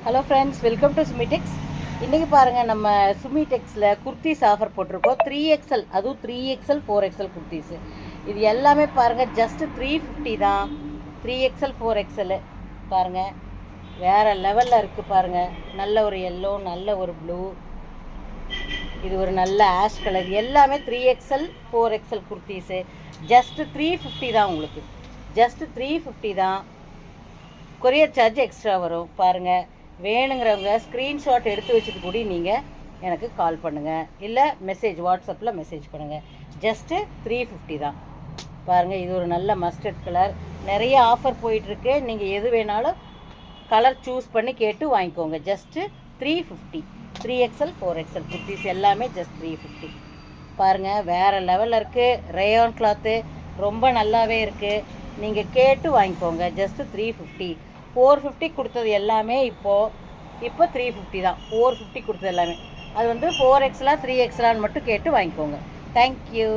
Hello friends, welcome to சுமிடெக்ஸ். இன்றைக்கி பாருங்கள், நம்ம சுமிடெக்ஸில் குர்த்திஸ் ஆஃபர் போட்டிருக்கோம். 3XL, அதுவும் 3XL 4XL குர்த்திஸு. இது எல்லாமே பாருங்கள், ஜஸ்ட்டு 350 தான். 3XL 4XL பாருங்கள், வேறு லெவலில் இருக்குது பாருங்கள். நல்ல ஒரு எல்லோ, நல்ல ஒரு ப்ளூ, இது ஒரு நல்ல ஆஷ் கலர். எல்லாமே 3XL 4XL குர்த்திஸு. ஜஸ்ட்டு 350 தான். உங்களுக்கு ஜஸ்ட்டு 350 தான். கொரியர் சார்ஜ் எக்ஸ்ட்ரா வரும். பாருங்கள், வேணுங்கிறவங்க ஸ்க்ரீன்ஷாட் எடுத்து வச்சுட்டு கூட நீங்கள் எனக்கு கால் பண்ணுங்கள், இல்லை வாட்ஸ்அப்பில் மெசேஜ் பண்ணுங்கள். ஜஸ்ட்டு 350 தான். பாருங்கள், இது ஒரு நல்ல மஸ்டர்ட் கலர். நிறைய ஆஃபர் போயிட்டுருக்கு. நீங்கள் எது வேணாலும் கலர் சூஸ் பண்ணி கேட்டு வாங்கிக்கோங்க. ஜஸ்ட்டு 350. 3XL 4XL குர்த்திஸ் எல்லாமே ஜஸ்ட் 350. பாருங்கள், வேறு லெவலில் இருக்குது. ரேயான் கிளாத்து ரொம்ப நல்லாவே இருக்குது. நீங்கள் கேட்டு வாங்கிக்கோங்க. ஜஸ்ட்டு 350. 450 கொடுத்தது எல்லாமே இப்போ 350 தான். 450 கொடுத்தது எல்லாமே அது வந்து 4XL 3XL மட்டும் கேட்டு வாங்கிக்கோங்க. தேங்க்யூ.